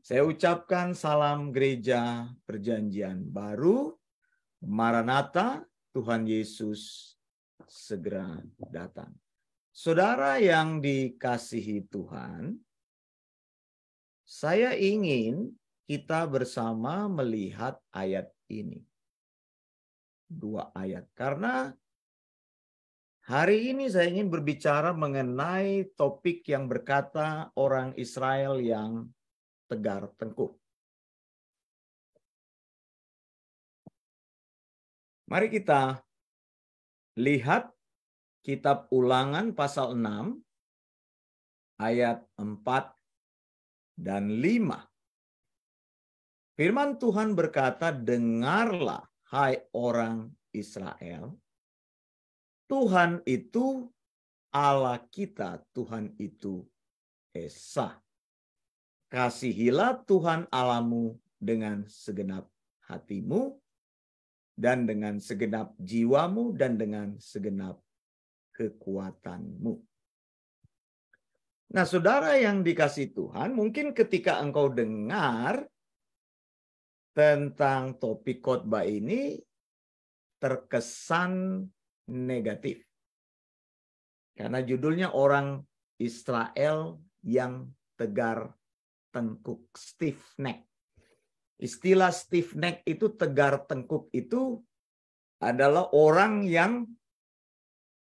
Saya ucapkan salam gereja perjanjian baru, Maranatha, Tuhan Yesus segera datang. Saudara yang dikasihi Tuhan, saya ingin kita bersama melihat ayat ini. 2 ayat. Karena hari ini saya ingin berbicara mengenai topik yang berkata orang Israel yang tegar tengkuk. Mari kita lihat kitab Ulangan pasal 6 ayat 4 dan 5. Firman Tuhan berkata, "Dengarlah hai orang Israel, Tuhan itu Allah kita, Tuhan itu Esa. Kasihilah Tuhan Allahmu dengan segenap hatimu, dan dengan segenap jiwamu, dan dengan segenap kekuatanmu." Nah, saudara yang dikasihi Tuhan, mungkin ketika engkau dengar tentang topik khotbah ini terkesan negatif. Karena judulnya orang Israel yang tegar tengkuk, stiff neck. Istilah stiff neck itu, tegar tengkuk itu adalah orang yang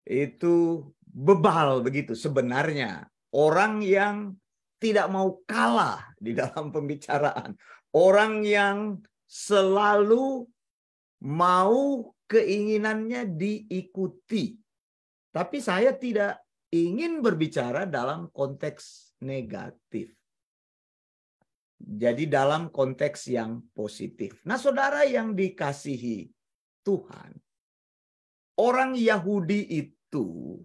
itu bebal begitu sebenarnya. Orang yang tidak mau kalah di dalam pembicaraan. Orang yang selalu mau keinginannya diikuti. Tapi saya tidak ingin berbicara dalam konteks negatif. Jadi dalam konteks yang positif. Nah, saudara yang dikasihi Tuhan, orang Yahudi itu,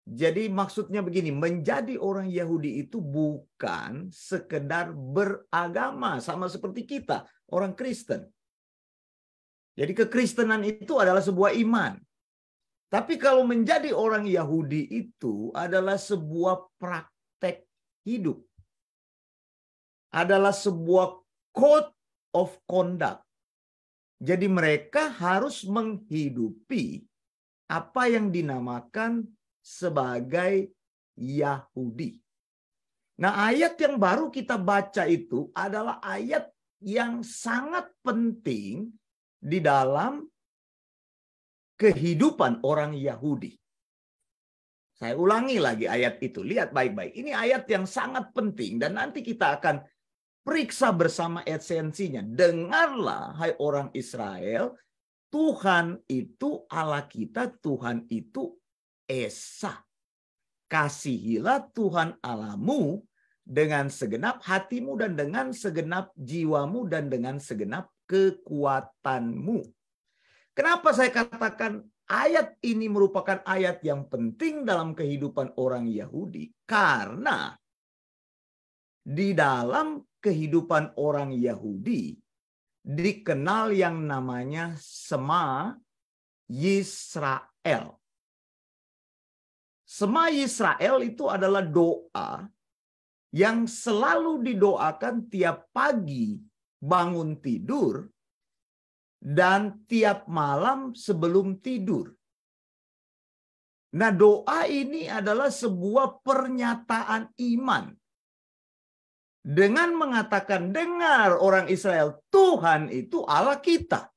jadi maksudnya begini, menjadi orang Yahudi itu bukan sekedar beragama sama seperti kita, orang Kristen. Jadi kekristenan itu adalah sebuah iman. Tapi kalau menjadi orang Yahudi itu adalah sebuah praktek hidup. Adalah sebuah code of conduct. Jadi mereka harus menghidupi apa yang dinamakan sebagai Yahudi. Nah, ayat yang baru kita baca itu adalah ayat yang sangat penting di dalam kehidupan orang Yahudi. Saya ulangi lagi ayat itu. Lihat baik-baik. Ini ayat yang sangat penting dan nanti kita akan periksa bersama esensinya. Dengarlah hai orang Israel, Tuhan itu Allah kita, Tuhan itu Esa. Kasihilah Tuhan Allahmu dengan segenap hatimu dan dengan segenap jiwamu dan dengan segenap kekuatanmu. Kenapa saya katakan ayat ini merupakan ayat yang penting dalam kehidupan orang Yahudi? Karena di dalam kehidupan orang Yahudi dikenal yang namanya Shema Yisrael. Shema Yisrael itu adalah doa yang selalu didoakan tiap pagi bangun tidur dan tiap malam sebelum tidur. Nah, doa ini adalah sebuah pernyataan iman. Dengan mengatakan, dengar orang Israel, Tuhan itu Allah kita.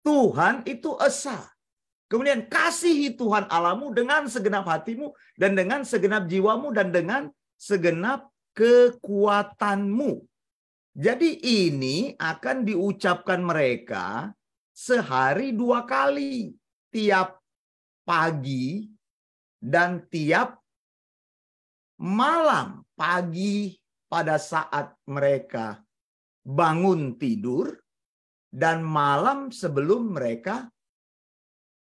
Tuhan itu Esa. Kemudian kasihi Tuhan Allahmu dengan segenap hatimu dan dengan segenap jiwamu dan dengan segenap kekuatanmu. Jadi ini akan diucapkan mereka sehari 2 kali. Tiap pagi dan tiap malam. Pagi pada saat mereka bangun tidur dan malam sebelum mereka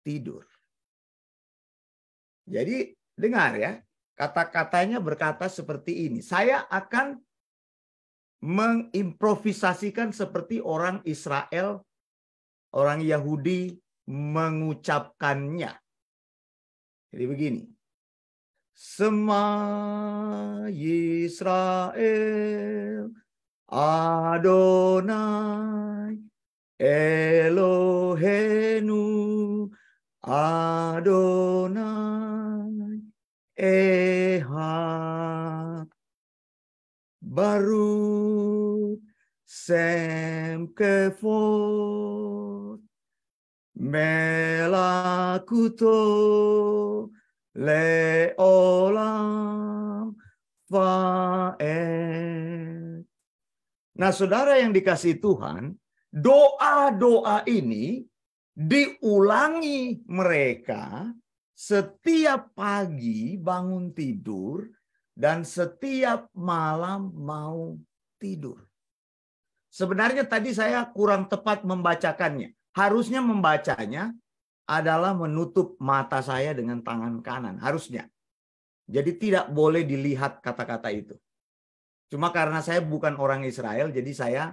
tidur. Jadi dengar ya, kata-katanya berkata seperti ini. Saya akan mengimprovisasikan seperti orang Israel, orang Yahudi mengucapkannya. Jadi begini. Sema Yisrael, Adonai, Eloheinu, Adonai, Ehad. Baruch Sem Kevod, Melakuto Leolam Vaed. Nah, saudara yang dikasihi Tuhan, doa-doa ini diulangi mereka setiap pagi bangun tidur dan setiap malam mau tidur. Sebenarnya tadi saya kurang tepat membacakannya. Harusnya membacanya adalah menutup mata saya dengan tangan kanan. Harusnya. Jadi tidak boleh dilihat kata-kata itu. Cuma karena saya bukan orang Israel, jadi saya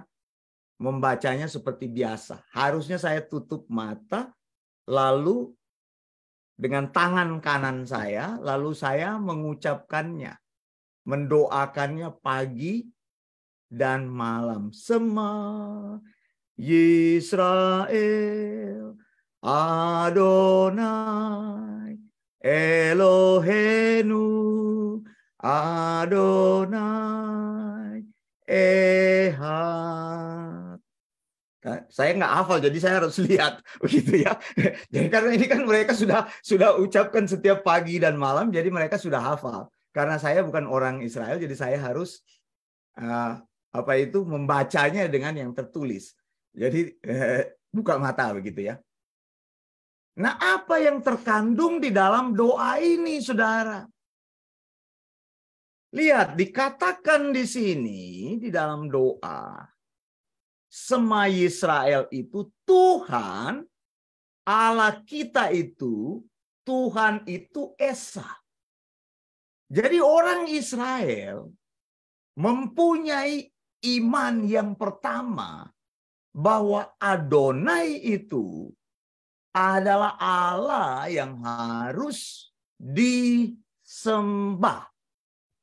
membacanya seperti biasa. Harusnya saya tutup mata, lalu dengan tangan kanan saya, lalu saya mengucapkannya. Mendoakannya pagi dan malam. Sema Yisrael, Adonai, Eloheinu, Adonai, Ehad. Saya nggak hafal, jadi saya harus lihat begitu ya. Jadi karena ini kan mereka sudah ucapkan setiap pagi dan malam, jadi mereka sudah hafal. Karena saya bukan orang Israel, jadi saya harus membacanya dengan yang tertulis. Jadi buka mata begitu ya. Nah, apa yang terkandung di dalam doa ini, saudara? Lihat, dikatakan di sini di dalam doa, Sema Yisrael itu Tuhan, Allah kita itu, Tuhan itu Esa. Jadi orang Israel mempunyai iman yang pertama bahwa Adonai itu adalah Allah yang harus disembah.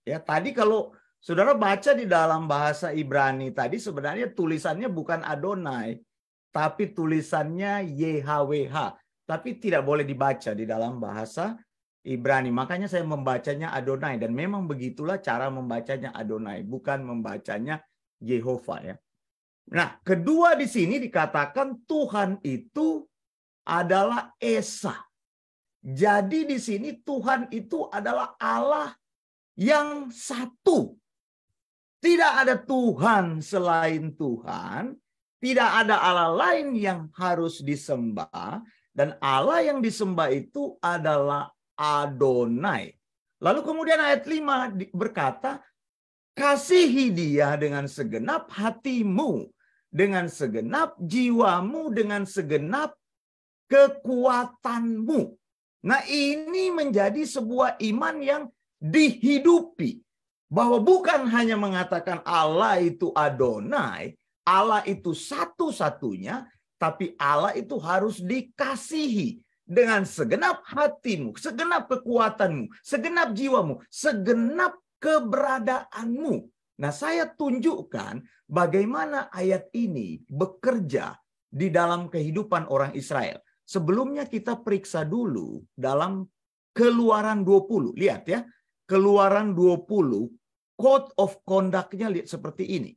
Ya, tadi kalau saudara baca di dalam bahasa Ibrani tadi sebenarnya tulisannya bukan Adonai, tapi tulisannya YHWH. Tapi tidak boleh dibaca di dalam bahasa Ibrani. Makanya saya membacanya Adonai. Dan memang begitulah cara membacanya Adonai. Bukan membacanya Yehova ya. Nah, kedua di sini dikatakan Tuhan itu adalah Esa. Jadi di sini Tuhan itu adalah Allah yang satu. Tidak ada Tuhan selain Tuhan. Tidak ada Allah lain yang harus disembah. Dan Allah yang disembah itu adalah Adonai. Lalu kemudian ayat 5 berkata, kasihi dia dengan segenap hatimu, dengan segenap jiwamu, dengan segenap kekuatanmu. Nah, ini menjadi sebuah iman yang dihidupi. Bahwa bukan hanya mengatakan Allah itu Adonai, Allah itu satu-satunya, tapi Allah itu harus dikasihi. Dengan segenap hatimu, segenap kekuatanmu, segenap jiwamu, segenap keberadaanmu. Nah, saya tunjukkan bagaimana ayat ini bekerja di dalam kehidupan orang Israel. Sebelumnya kita periksa dulu dalam Keluaran 20. Lihat ya, Keluaran 20, code of conduct-nya lihat seperti ini.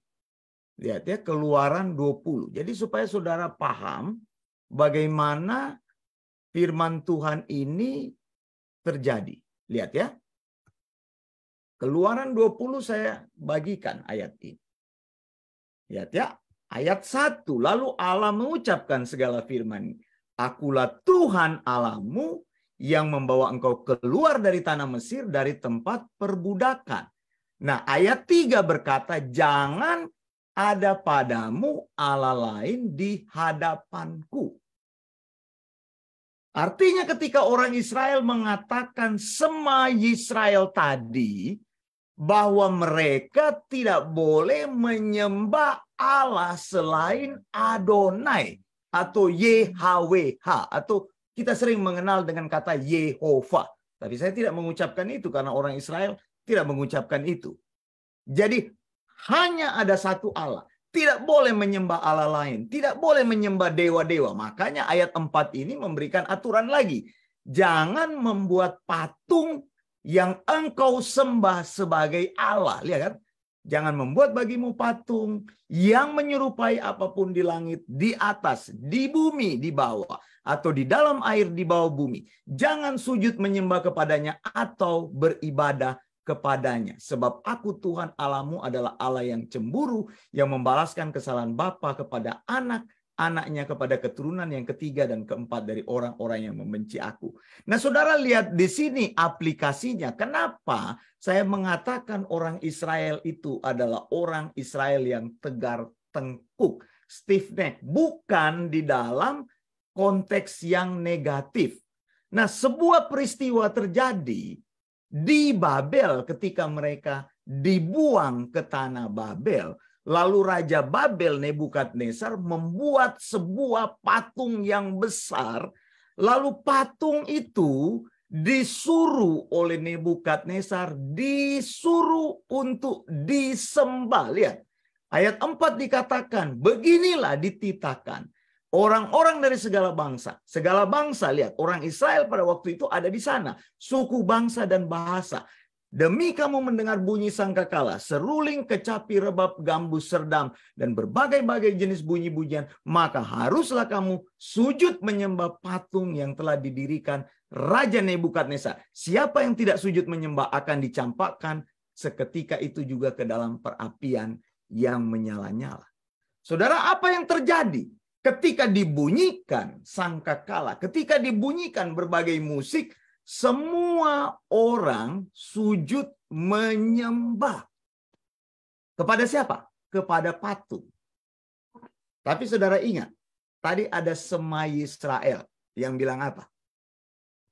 Lihat ya, Keluaran 20. Jadi supaya saudara paham bagaimana firman Tuhan ini terjadi. Lihat ya. Keluaran 20 saya bagikan ayat ini. Lihat ya. Ayat 1. Lalu Allah mengucapkan segala firman. Akulah Tuhan Allahmu yang membawa engkau keluar dari tanah Mesir dari tempat perbudakan. Nah, ayat 3 berkata, jangan ada padamu Allah lain di hadapanku. Artinya ketika orang Israel mengatakan Sema Yisrael tadi, bahwa mereka tidak boleh menyembah Allah selain Adonai atau YHWH, atau kita sering mengenal dengan kata Yehova. Tapi saya tidak mengucapkan itu karena orang Israel tidak mengucapkan itu. Jadi hanya ada satu Allah. Tidak boleh menyembah Allah lain. Tidak boleh menyembah dewa-dewa. Makanya ayat 4 ini memberikan aturan lagi. Jangan membuat patung yang engkau sembah sebagai Allah. Lihat kan? Jangan membuat bagimu patung yang menyerupai apapun di langit, di atas, di bumi, di bawah, atau di dalam air di bawah bumi. Jangan sujud menyembah kepadanya atau beribadah kepadanya. Sebab aku Tuhan Allahmu adalah Allah yang cemburu, yang membalaskan kesalahan bapa kepada anak, anaknya kepada keturunan yang ketiga dan keempat dari orang-orang yang membenci aku. Nah, saudara lihat di sini aplikasinya. Kenapa saya mengatakan orang Israel itu adalah orang Israel yang tegar tengkuk, stiff neck, bukan di dalam konteks yang negatif. Nah, sebuah peristiwa terjadi di Babel ketika mereka dibuang ke tanah Babel. Lalu Raja Babel Nebukadnezar membuat sebuah patung yang besar. Lalu patung itu disuruh oleh Nebukadnezar, disuruh untuk disembah. Lihat, ayat 4 dikatakan, beginilah dititahkan orang-orang dari segala bangsa. Segala bangsa, lihat, orang Israel pada waktu itu ada di sana. Suku, bangsa, dan bahasa. Demi kamu mendengar bunyi sangkakala, seruling, kecapi, rebab, gambus, serdam, dan berbagai-bagai jenis bunyi-bunyian, maka haruslah kamu sujud menyembah patung yang telah didirikan Raja Nebukadnezar. Siapa yang tidak sujud menyembah akan dicampakkan seketika itu juga ke dalam perapian yang menyala-nyala. Saudara, apa yang terjadi ketika dibunyikan sangkakala, ketika dibunyikan berbagai musik, semua orang sujud menyembah. Kepada siapa? Kepada patung. Tapi saudara ingat, tadi ada Semai Israel yang bilang apa?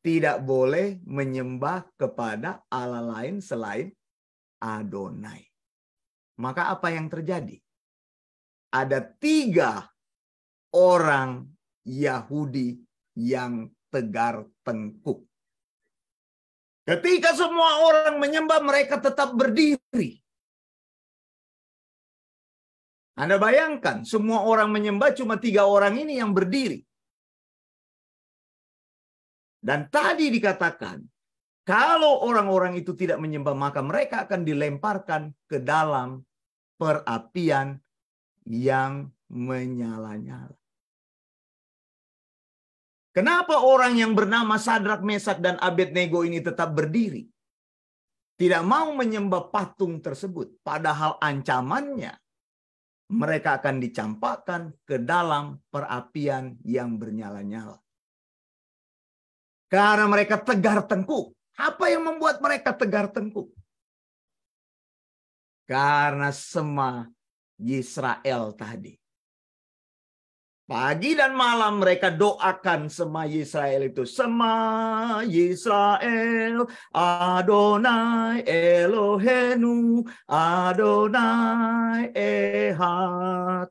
Tidak boleh menyembah kepada Allah lain selain Adonai. Maka apa yang terjadi? Ada 3 orang Yahudi yang tegar tengkuk. Ketika semua orang menyembah, mereka tetap berdiri. Anda bayangkan, semua orang menyembah, cuma 3 orang ini yang berdiri. Dan tadi dikatakan, kalau orang-orang itu tidak menyembah, maka mereka akan dilemparkan ke dalam perapian yang menyala-nyala. Kenapa orang yang bernama Sadrak, Mesak, dan Abednego ini tetap berdiri? Tidak mau menyembah patung tersebut. Padahal ancamannya, mereka akan dicampakkan ke dalam perapian yang bernyala-nyala. Karena mereka tegar tengkuk. Apa yang membuat mereka tegar tengkuk? Karena Sema Yisrael tadi. Pagi dan malam mereka doakan Sema Yisrael itu. Sema Yisrael, Adonai Elohenu, Adonai Ehad.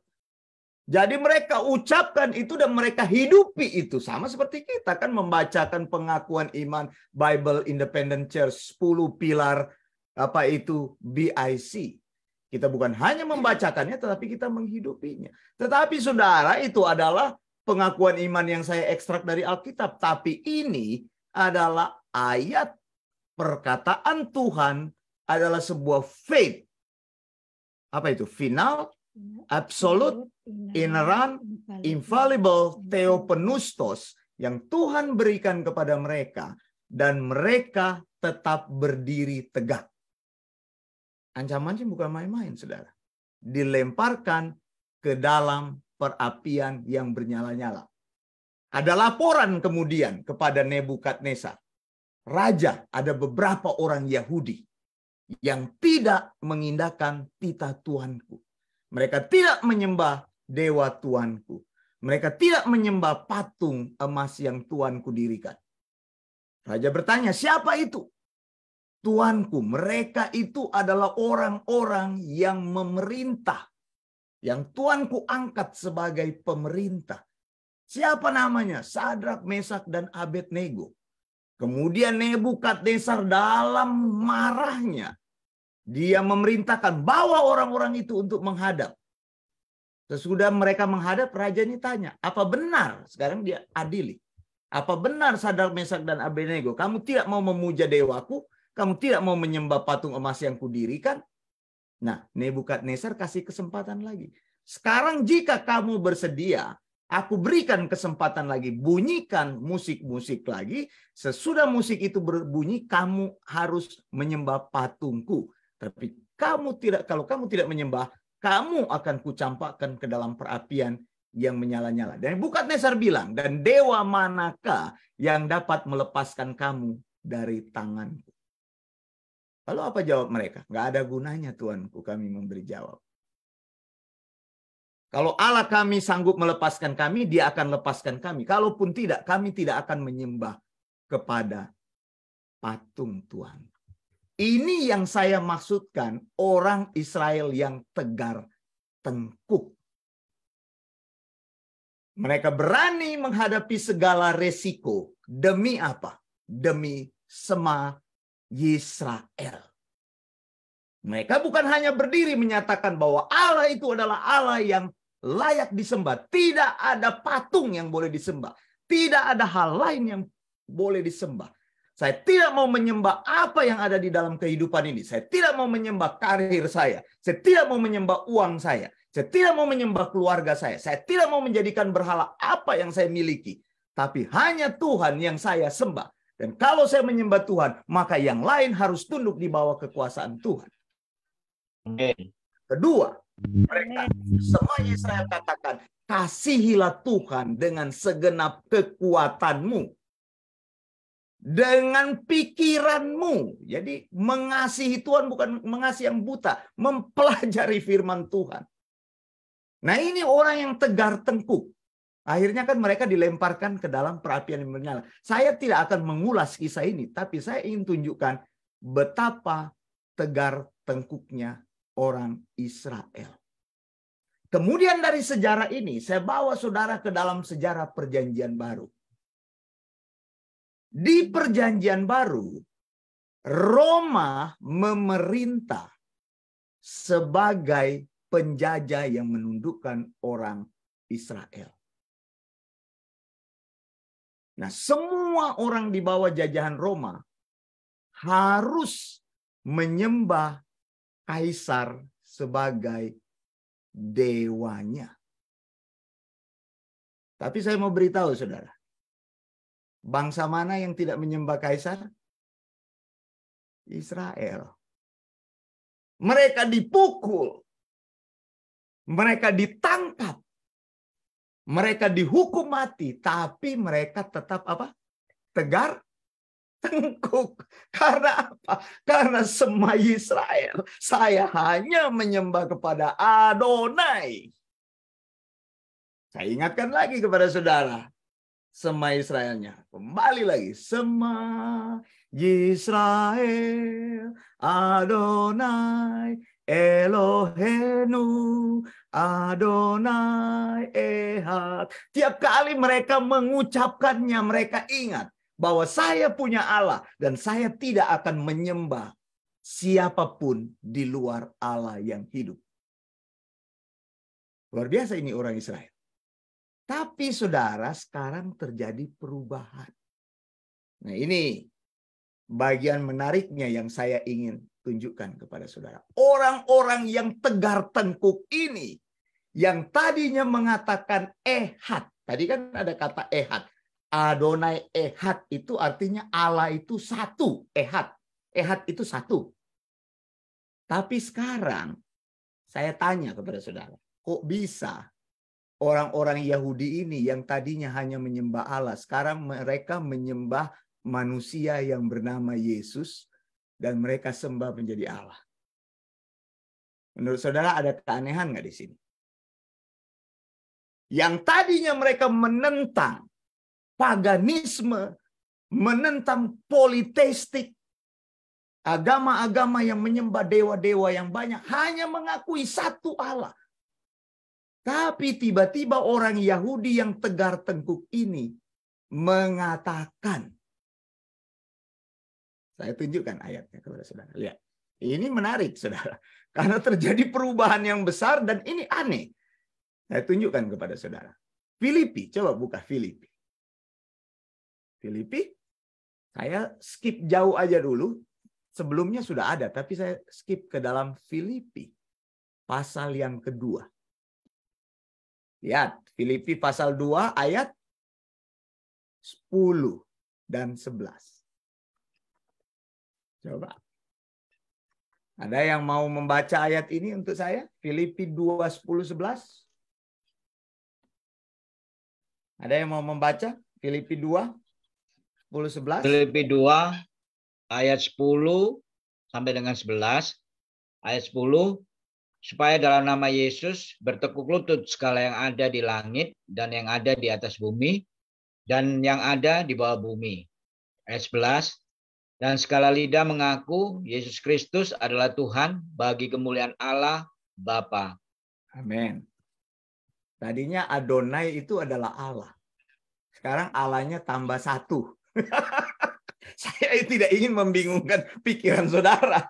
Jadi mereka ucapkan itu dan mereka hidupi itu. Sama seperti kita kan membacakan pengakuan iman Bible Independent Church 10 pilar apa itu BIC. Kita bukan hanya membacakannya, tetapi kita menghidupinya. Tetapi saudara, itu adalah pengakuan iman yang saya ekstrak dari Alkitab. Tapi ini adalah ayat perkataan Tuhan, adalah sebuah faith. Apa itu? Final, absolute, inerrant, infallible, theopneustos yang Tuhan berikan kepada mereka. Dan mereka tetap berdiri tegak. Ancamannya bukan main-main, saudara. Dilemparkan ke dalam perapian yang bernyala-nyala. Ada laporan kemudian kepada Nebukadnezar. Raja, ada beberapa orang Yahudi yang tidak mengindahkan titah Tuanku. Mereka tidak menyembah dewa Tuanku. Mereka tidak menyembah patung emas yang Tuanku dirikan. Raja bertanya, siapa itu? Tuanku, mereka itu adalah orang-orang yang memerintah. Yang Tuanku angkat sebagai pemerintah. Siapa namanya? Sadrak, Mesak, dan Abednego. Kemudian Nebukadnezar dalam marahnya, dia memerintahkan bawa orang-orang itu untuk menghadap. Sesudah mereka menghadap, raja ini tanya, apa benar? Sekarang dia adili. Apa benar Sadrak, Mesak, dan Abednego? Kamu tidak mau memuja dewaku? Kamu tidak mau menyembah patung emas yang kudirikan? Nah, Nebukadnezar kasih kesempatan lagi. Sekarang jika kamu bersedia, aku berikan kesempatan lagi. Bunyikan musik-musik lagi. Sesudah musik itu berbunyi, kamu harus menyembah patungku. Tapi kalau kamu tidak menyembah, kamu akan kucampakkan ke dalam perapian yang menyala-nyala. Dan Nebukadnezar bilang, dan dewa manakah yang dapat melepaskan kamu dari tanganku? Lalu apa jawab mereka? Nggak ada gunanya Tuanku kami memberi jawab. Kalau Allah kami sanggup melepaskan kami, dia akan lepaskan kami. Kalaupun tidak, kami tidak akan menyembah kepada patung Tuhan. Ini yang saya maksudkan orang Israel yang tegar tengkuk. Mereka berani menghadapi segala resiko. Demi apa? Demi Sema Yisrael. Mereka bukan hanya berdiri menyatakan bahwa Allah itu adalah Allah yang layak disembah. Tidak ada patung yang boleh disembah. Tidak ada hal lain yang boleh disembah. Saya tidak mau menyembah apa yang ada di dalam kehidupan ini. Saya tidak mau menyembah karir saya. Saya tidak mau menyembah uang saya. Saya tidak mau menyembah keluarga saya. Saya tidak mau menjadikan berhala apa yang saya miliki. Tapi hanya Tuhan yang saya sembah. Dan kalau saya menyembah Tuhan, maka yang lain harus tunduk di bawah kekuasaan Tuhan. Kedua, mereka semua Israel katakan, kasihilah Tuhan dengan segenap kekuatanmu. Dengan pikiranmu. Jadi mengasihi Tuhan bukan mengasihi yang buta. Mempelajari firman Tuhan. Nah ini orang yang tegar tengkuk. Akhirnya kan mereka dilemparkan ke dalam perapian yang menyala. Saya tidak akan mengulas kisah ini, tapi saya ingin tunjukkan betapa tegar tengkuknya orang Israel. Kemudian dari sejarah ini, saya bawa saudara ke dalam sejarah Perjanjian Baru. Di Perjanjian Baru, Roma memerintah sebagai penjajah yang menundukkan orang Israel. Nah, semua orang di bawah jajahan Roma harus menyembah kaisar sebagai dewanya. Tapi saya mau beritahu saudara, bangsa mana yang tidak menyembah kaisar? Israel. Mereka dipukul, mereka ditangkap, mereka dihukum mati, tapi mereka tetap apa? Tegar tengkuk. Karena apa? Karena Sema Yisrael. Saya hanya menyembah kepada Adonai. Saya ingatkan lagi kepada saudara. Sema Israelnya. Kembali lagi. Sema Yisrael Adonai Elohenu Adonai Ehad. Tiap kali mereka mengucapkannya, mereka ingat bahwa saya punya Allah dan saya tidak akan menyembah siapapun di luar Allah yang hidup. Luar biasa ini orang Israel. Tapi saudara, sekarang terjadi perubahan. Nah ini bagian menariknya yang saya ingin tunjukkan kepada saudara. Orang-orang yang tegar tengkuk ini, yang tadinya mengatakan ehad. Tadi kan ada kata ehad. Adonai ehad itu artinya Allah itu satu. Ehad. Ehad itu satu. Tapi sekarang saya tanya kepada saudara. Kok bisa orang-orang Yahudi ini yang tadinya hanya menyembah Allah. Sekarang mereka menyembah manusia yang bernama Yesus. Dan mereka sembah menjadi Allah. Menurut saudara ada keanehan nggak di sini? Yang tadinya mereka menentang paganisme, menentang politeistik, agama-agama yang menyembah dewa-dewa yang banyak, hanya mengakui satu Allah. Tapi tiba-tiba orang Yahudi yang tegar tengkuk ini mengatakan Saya tunjukkan ayatnya kepada saudara. Lihat. Ini menarik, saudara. Karena terjadi perubahan yang besar dan ini aneh. Saya tunjukkan kepada saudara. Filipi, coba buka Filipi. Filipi, saya skip jauh aja dulu. Sebelumnya sudah ada, tapi saya skip ke dalam Filipi. Pasal yang kedua. Lihat, Filipi pasal 2 ayat 10 dan 11. Coba. Ada yang mau membaca ayat ini untuk saya? Filipi 2, 10, 11. Ada yang mau membaca? Filipi 2, 10, 11. Filipi 2 ayat 10 sampai dengan 11. Ayat 10. Supaya dalam nama Yesus bertekuk lutut segala yang ada di langit dan yang ada di atas bumi dan yang ada di bawah bumi. Ayat 11. Dan segala lidah mengaku Yesus Kristus adalah Tuhan bagi kemuliaan Allah Bapa. Amin. Tadinya Adonai itu adalah Allah. Sekarang Allahnya tambah satu. Saya tidak ingin membingungkan pikiran saudara.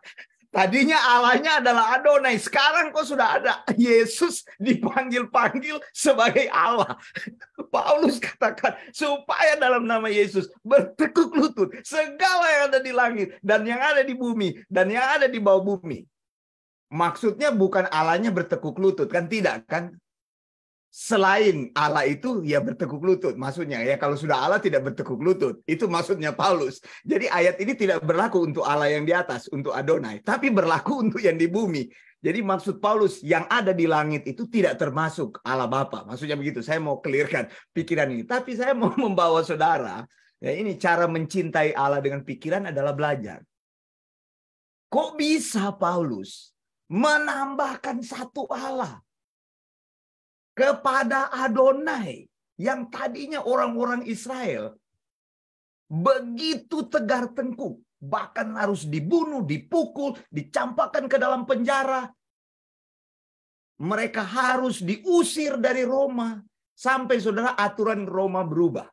Tadinya Allahnya adalah Adonai. Sekarang kok sudah ada Yesus dipanggil-panggil sebagai Allah. Paulus katakan supaya dalam nama Yesus bertekuk lutut segala yang ada di langit dan yang ada di bumi dan yang ada di bawah bumi. Maksudnya bukan Allahnya bertekuk lutut, kan tidak kan? Selain Allah itu ya bertekuk lutut. Maksudnya ya kalau sudah Allah tidak bertekuk lutut. Itu maksudnya Paulus. Jadi ayat ini tidak berlaku untuk Allah yang di atas, untuk Adonai. Tapi berlaku untuk yang di bumi. Jadi maksud Paulus yang ada di langit itu tidak termasuk Allah Bapa. Maksudnya begitu. Saya mau clearkan pikiran ini. Tapi saya mau membawa saudara. Ya ini cara mencintai Allah dengan pikiran adalah belajar. Kok bisa Paulus menambahkan satu Allah kepada Adonai yang tadinya orang-orang Israel begitu tegar tengkuk, bahkan harus dibunuh, dipukul, dicampakkan ke dalam penjara. Mereka harus diusir dari Roma sampai saudara aturan Roma berubah.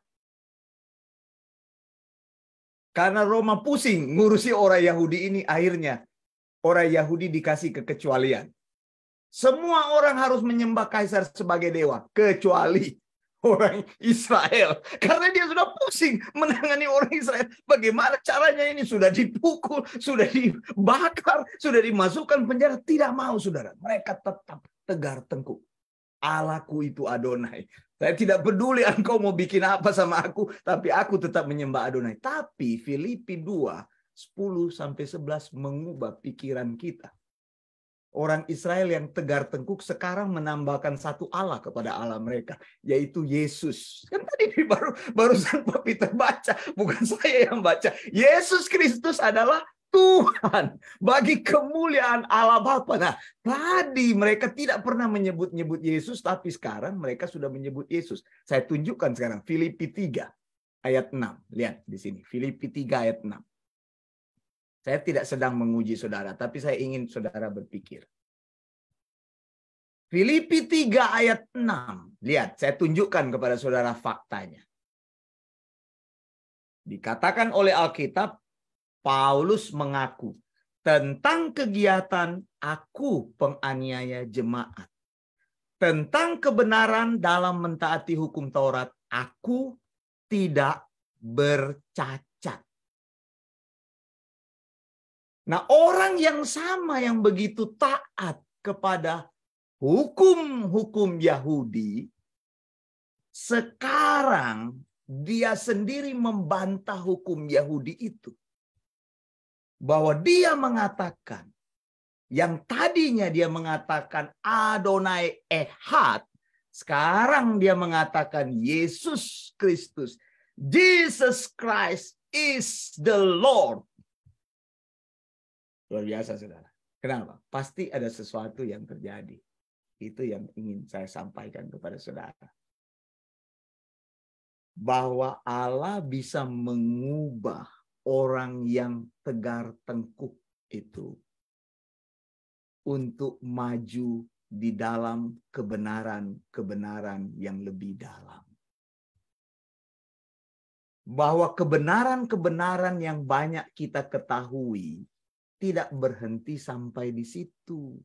Karena Roma pusing ngurusi orang Yahudi ini, akhirnya orang Yahudi dikasih kekecualian. Semua orang harus menyembah kaisar sebagai dewa, kecuali orang Israel. Karena dia sudah pusing menangani orang Israel. Bagaimana caranya ini? Sudah dipukul, sudah dibakar, sudah dimasukkan penjara. Tidak mau, saudara. Mereka tetap tegar tengkuk. Allahku itu Adonai. Saya tidak peduli engkau mau bikin apa sama aku, tapi aku tetap menyembah Adonai. Tapi Filipi 2, 10-11 mengubah pikiran kita. Orang Israel yang tegar tengkuk sekarang menambahkan satu Allah kepada Allah mereka, yaitu Yesus. Kan tadi barusan Pak Peter baca, bukan saya yang baca. Yesus Kristus adalah Tuhan bagi kemuliaan Allah Bapa. Nah, tadi mereka tidak pernah menyebut-nyebut Yesus, tapi sekarang mereka sudah menyebut Yesus. Saya tunjukkan sekarang Filipi 3 ayat 6. Lihat di sini, Filipi 3 ayat 6. Saya tidak sedang menguji saudara, tapi saya ingin saudara berpikir. Filipi 3 ayat 6. Lihat, saya tunjukkan kepada saudara faktanya. Dikatakan oleh Alkitab, Paulus mengaku tentang kegiatan aku penganiaya jemaat. Tentang kebenaran dalam mentaati hukum Taurat, aku tidak bercacat. Nah, orang yang sama yang begitu taat kepada hukum-hukum Yahudi, sekarang dia sendiri membantah hukum Yahudi itu. Bahwa dia mengatakan, yang tadinya dia mengatakan Adonai Ehad, sekarang dia mengatakan Yesus Kristus. Jesus Christ is the Lord. Luar biasa, saudara. Kenapa? Pasti ada sesuatu yang terjadi. Itu yang ingin saya sampaikan kepada saudara. Bahwa Allah bisa mengubah orang yang tegar tengkuk itu untuk maju di dalam kebenaran-kebenaran yang lebih dalam. bahwa kebenaran-kebenaran yang banyak kita ketahui tidak berhenti sampai di situ.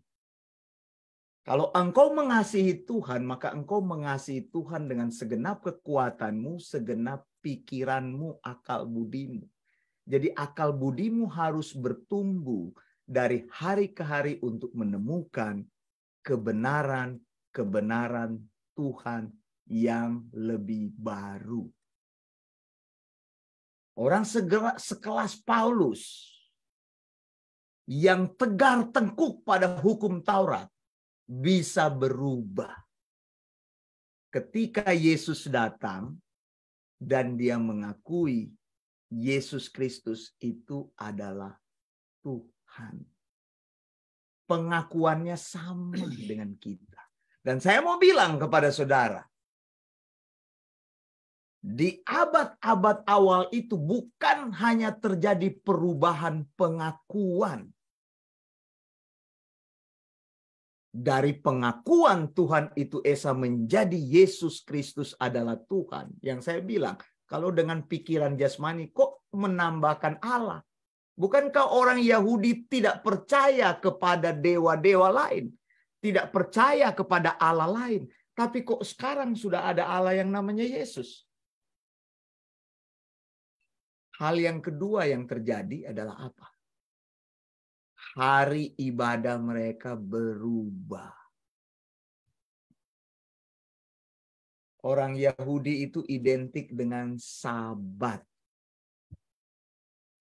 Kalau engkau mengasihi Tuhan, maka engkau mengasihi Tuhan dengan segenap kekuatanmu, segenap pikiranmu, akal budimu. Jadi akal budimu harus bertumbuh dari hari ke hari untuk menemukan kebenaran-kebenaran Tuhan yang lebih baru. Orang sekelas Paulus yang tegar tengkuk pada hukum Taurat bisa berubah ketika Yesus datang dan dia mengakui Yesus Kristus itu adalah Tuhan. Pengakuannya sama dengan kita. Dan saya mau bilang kepada saudara, di abad-abad awal itu bukan hanya terjadi perubahan pengakuan. Dari pengakuan Tuhan itu Esa menjadi Yesus Kristus adalah Tuhan. Yang saya bilang, kalau dengan pikiran jasmani kok menambahkan Allah? Bukankah orang Yahudi tidak percaya kepada dewa-dewa lain? Tidak percaya kepada Allah lain. Tapi kok sekarang sudah ada Allah yang namanya Yesus? Hal yang kedua yang terjadi adalah apa? Hari ibadah mereka berubah. Orang Yahudi itu identik dengan Sabat.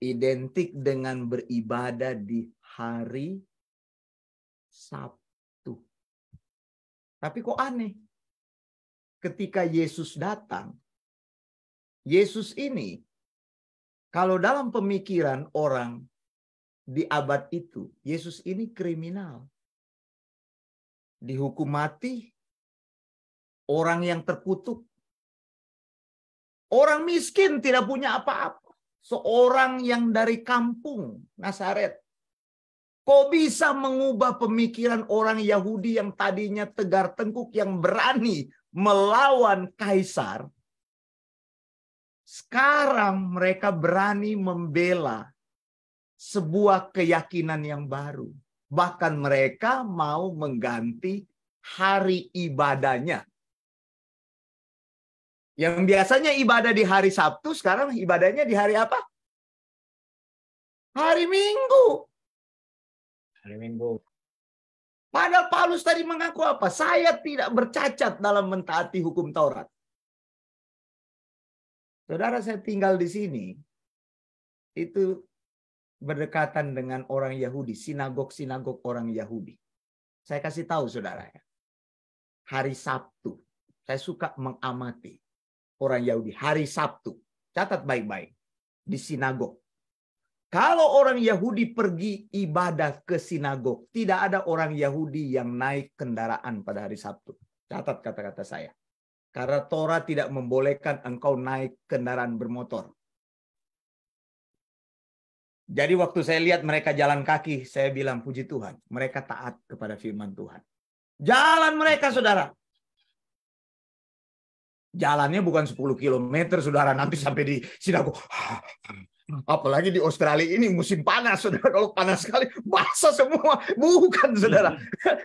Identik dengan beribadah di hari Sabtu. Tapi kok aneh? Ketika Yesus datang, Yesus ini, kalau dalam pemikiran orang di abad itu, Yesus ini kriminal. Dihukum mati, orang yang terkutuk, orang miskin tidak punya apa-apa, seorang yang dari kampung Nazaret. Kok bisa mengubah pemikiran orang Yahudi yang tadinya tegar tengkuk, yang berani melawan kaisar? Sekarang mereka berani membela sebuah keyakinan yang baru. Bahkan mereka mau mengganti hari ibadahnya. Yang biasanya ibadah di hari Sabtu, sekarang ibadahnya di hari apa? Hari Minggu. Hari Minggu. Padahal Paulus tadi mengaku apa? Saya tidak bercacat dalam mentaati hukum Taurat. Saudara, saya tinggal di sini. Itu berdekatan dengan orang Yahudi, sinagog-sinagog orang Yahudi. Saya kasih tahu saudara ya. Hari Sabtu, saya suka mengamati orang Yahudi. Hari Sabtu, catat baik-baik di sinagog. Kalau orang Yahudi pergi ibadah ke sinagog, tidak ada orang Yahudi yang naik kendaraan pada hari Sabtu. Catat kata-kata saya. Karena Torah tidak membolehkan engkau naik kendaraan bermotor. Jadi waktu saya lihat mereka jalan kaki, saya bilang puji Tuhan. Mereka taat kepada firman Tuhan. Jalan mereka, saudara. Jalannya bukan 10 km, saudara. Nanti sampai di sinagog. Apalagi di Australia ini musim panas, saudara. Kalau panas sekali, basah semua. Bukan, saudara.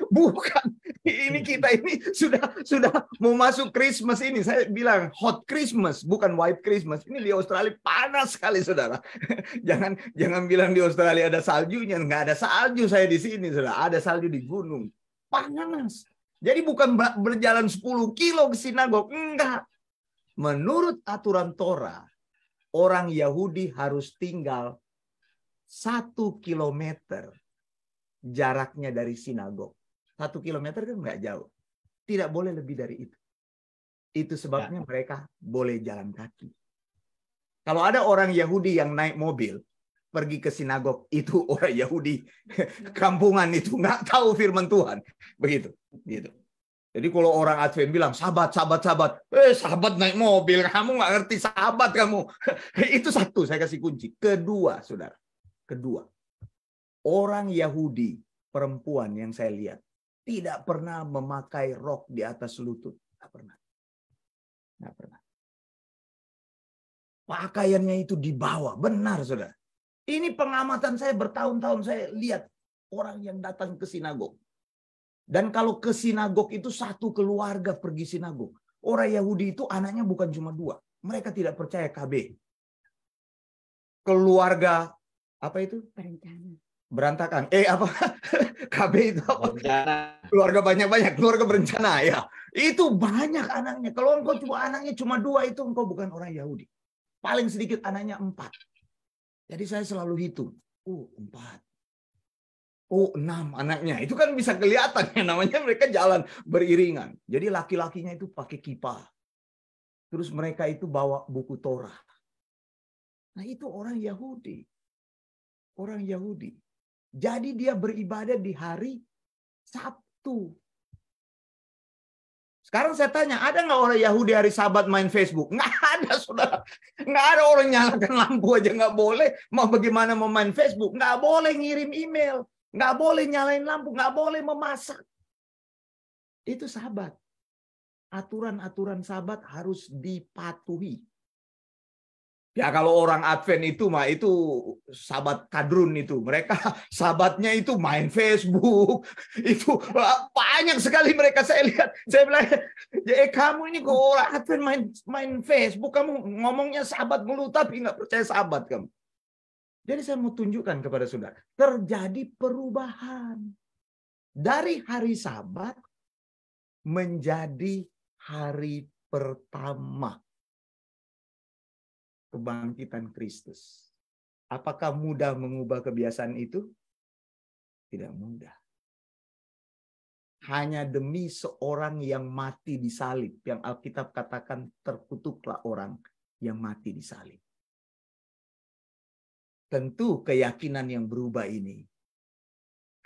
Bukan. Ini kita ini sudah mau masuk Christmas ini. Saya bilang hot Christmas, bukan white Christmas. Ini di Australia panas sekali, saudara. Jangan bilang di Australia ada saljunya. Nggak ada salju saya di sini, saudara. Ada salju di gunung. Panas. Jadi bukan berjalan 10 kilo ke sinagog. Enggak. Menurut aturan Torah, orang Yahudi harus tinggal 1 kilometer jaraknya dari sinagog. 1 kilometer kan nggak jauh. Tidak boleh lebih dari itu. Itu sebabnya mereka boleh jalan kaki. Kalau ada orang Yahudi yang naik mobil, pergi ke sinagog, itu orang Yahudi kampungan itu nggak tahu firman Tuhan. Begitu. Gitu. Jadi kalau orang Advent bilang, sahabat. Sahabat naik mobil, kamu nggak ngerti sahabat kamu. Itu satu, saya kasih kunci. Kedua, saudara. Kedua, orang Yahudi perempuan yang saya lihat, tidak pernah memakai rok di atas lutut. Nggak pernah. Nggak pernah. Pakaiannya itu dibawa. Benar, saudara. Ini pengamatan saya bertahun-tahun. Saya lihat orang yang datang ke sinagog. Dan kalau ke sinagog itu satu keluarga pergi sinagog. Orang Yahudi itu anaknya bukan cuma 2. Mereka tidak percaya KB. Keluarga apa itu? Berantakan. Apa? KB itu apa? Berencana. Keluarga banyak-banyak, keluarga berencana ya. Itu banyak anaknya. Kalau engkau cuma anaknya cuma 2 itu engkau bukan orang Yahudi. Paling sedikit anaknya 4. Jadi saya selalu hitung. 4. 6 anaknya. Itu kan bisa kelihatan ya, namanya mereka jalan beriringan. Jadi laki-lakinya itu pakai kipas. Terus mereka itu bawa buku Torah. Nah, itu orang Yahudi. Orang Yahudi. Jadi dia beribadah di hari Sabtu. Sekarang saya tanya, ada nggak orang Yahudi hari Sabat main Facebook? Nggak ada, saudara. Nggak ada, orang nyalakan lampu aja nggak boleh. Mau bagaimana mau main Facebook? Nggak boleh ngirim email. Nggak boleh nyalain lampu. Nggak boleh memasak. Itu Sabat. Aturan-aturan Sabat harus dipatuhi. Ya kalau orang Advent itu mah itu Sabat kadrun itu. Mereka Sabatnya itu main Facebook. Itu banyak sekali mereka saya lihat. Saya bilang, kamu ini kok orang Advent main Facebook. Kamu ngomongnya Sabat mulu tapi nggak percaya Sabat kamu. Jadi saya mau tunjukkan kepada saudara. Terjadi perubahan. Dari hari Sabat menjadi hari pertama kebangkitan Kristus. Apakah mudah mengubah kebiasaan itu? Tidak mudah. Hanya demi seorang yang mati di salib. Yang Alkitab katakan terkutuklah orang yang mati di salib. Tentu keyakinan yang berubah ini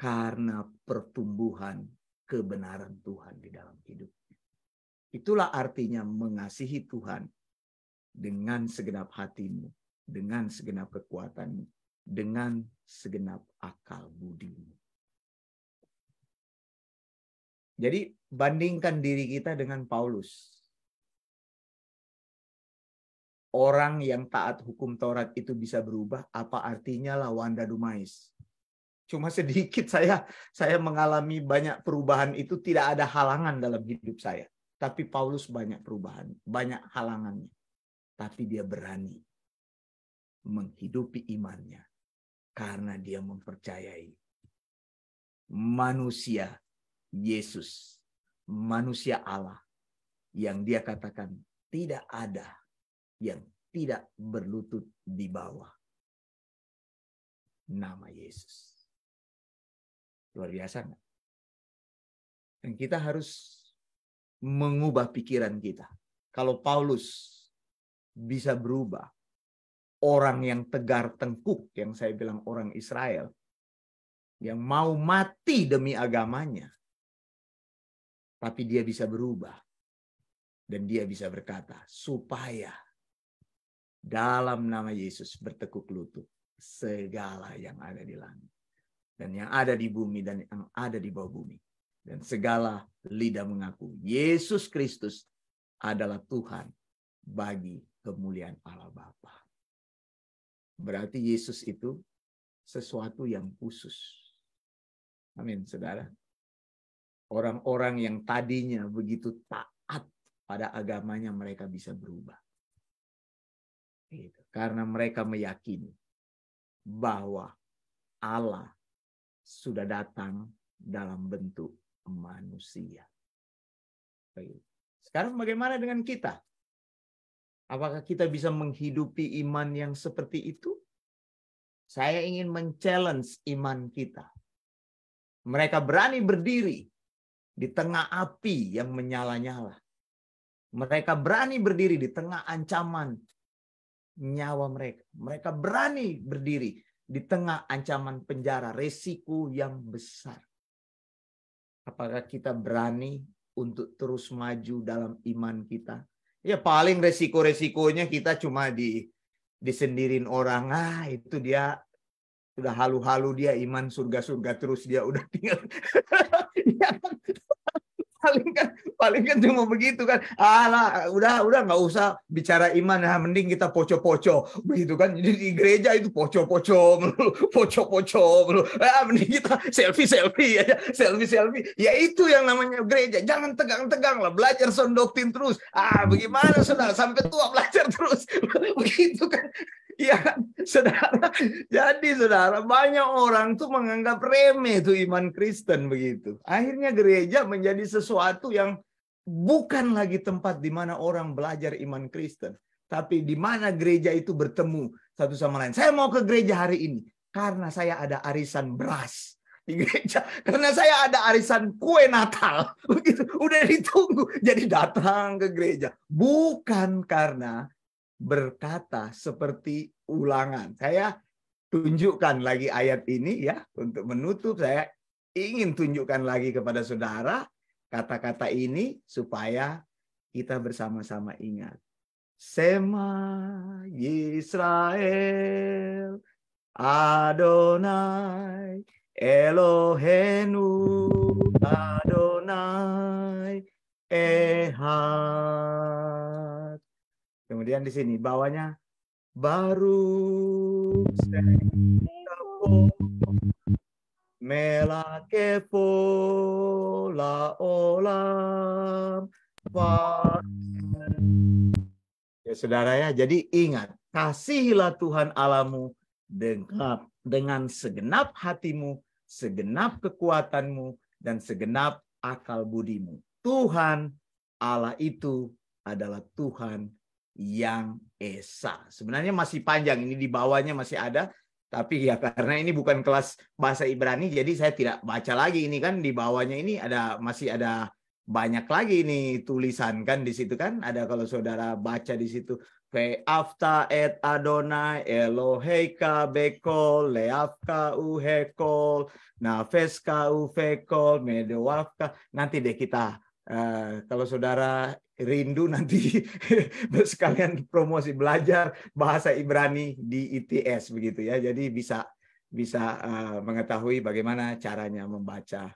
karena pertumbuhan kebenaran Tuhan di dalam hidupnya. Itulah artinya mengasihi Tuhan dengan segenap hatimu, dengan segenap kekuatanmu, dengan segenap akal budimu. Jadi bandingkan diri kita dengan Paulus. Orang yang taat hukum Taurat itu bisa berubah, apa artinya lah Wanda Dumais? Cuma sedikit saya mengalami banyak perubahan itu, tidak ada halangan dalam hidup saya. Tapi Paulus banyak perubahan, banyak halangannya. Tapi dia berani menghidupi imannya karena dia mempercayai manusia Yesus, manusia Allah yang dia katakan tidak ada yang tidak berlutut di bawah nama Yesus. Luar biasa nggak? Dan kita harus mengubah pikiran kita. Kalau Paulus bisa berubah, orang yang tegar tengkuk, yang saya bilang orang Israel, yang mau mati demi agamanya, tapi dia bisa berubah. Dan dia bisa berkata, supaya dalam nama Yesus bertekuk lutut segala yang ada di langit, dan yang ada di bumi, dan yang ada di bawah bumi. Dan segala lidah mengaku, Yesus Kristus adalah Tuhan bagi kemuliaan Allah Bapa. Berarti Yesus itu sesuatu yang khusus. Amin, saudara. Orang-orang yang tadinya begitu taat pada agamanya, mereka bisa berubah. Karena mereka meyakini bahwa Allah sudah datang dalam bentuk manusia. Sekarang bagaimana dengan kita? Apakah kita bisa menghidupi iman yang seperti itu? Saya ingin men-challenge iman kita. Mereka berani berdiri di tengah api yang menyala-nyala. Mereka berani berdiri di tengah ancaman nyawa mereka. Mereka berani berdiri di tengah ancaman penjara, resiko yang besar. Apakah kita berani untuk terus maju dalam iman kita? Ya paling resiko-resikonya kita cuma disendirin orang. Itu dia sudah halu-halu, dia iman surga-surga terus, dia udah tinggal. Ya, paling kan Paling kan cuma begitu kan. Alah, udah nggak usah bicara iman, ya mending kita poco-poco begitu kan. Jadi di gereja itu poco-poco melulu, poco-poco melulu. Mending kita selfie aja, selfie. Ya itu yang namanya gereja. Jangan tegang-tegang lah, belajar sound doctrine terus. Bagaimana saudara sampai tua belajar terus. Begitu kan. Iya, saudara. Jadi saudara, banyak orang tuh menganggap remeh tuh iman Kristen begitu. Akhirnya gereja menjadi sesuatu yang bukan lagi tempat di mana orang belajar iman Kristen, tapi di mana gereja itu bertemu satu sama lain. Saya mau ke gereja hari ini karena saya ada arisan beras di gereja, karena saya ada arisan kue Natal, begitu. Udah ditunggu, jadi datang ke gereja. Bukan karena berkata seperti Ulangan. Saya tunjukkan lagi ayat ini ya untuk menutup. Saya ingin tunjukkan lagi kepada saudara kata-kata ini supaya kita bersama-sama ingat. Sema Yisrael Adonai Eloheinu Adonai Ehad. Kemudian di sini bawahnya baru melakepo la olam. Ya saudara ya, jadi ingat, kasihilah Tuhan Allahmu dengan segenap hatimu, segenap kekuatanmu, dan segenap akal budimu. Tuhan Allah itu adalah Tuhan yang esa. Sebenarnya masih panjang, ini di bawahnya masih ada, tapi ya karena ini bukan kelas bahasa Ibrani, jadi saya tidak baca lagi. Ini kan di bawahnya ini masih ada banyak lagi ini tulisan kan di situ kan. Ada kalau saudara baca di situ, Ve'afta et Adonai Eloheika bekol leafka uhekol nafeska ufekol medewafka. Nanti deh kita kalau saudara rindu nanti sekalian promosi belajar bahasa Ibrani di ITS begitu ya. Jadi bisa mengetahui bagaimana caranya membaca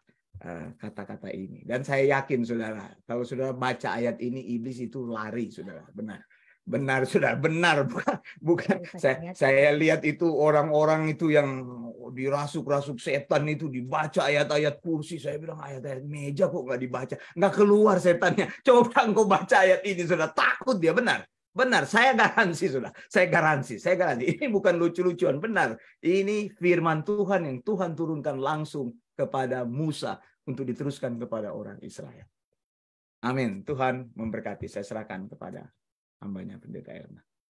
kata-kata ini. Dan saya yakin saudara, kalau saudara baca ayat ini, iblis itu lari saudara. Benar saudara, benar. Bukan saya lihat itu orang-orang itu yang dirasuk-rasuk setan itu dibaca ayat-ayat kursi. Saya bilang ayat-ayat meja kok nggak dibaca, nggak keluar setannya. Coba engkau baca ayat ini saudara, takut dia. Benar, saya garansi sudah. Saya garansi. Ini bukan lucu-lucuan, benar. Ini firman Tuhan yang Tuhan turunkan langsung kepada Musa untuk diteruskan kepada orang Israel. Amin. Tuhan memberkati. Saya serahkan kepada hambanya Pendeta Erna.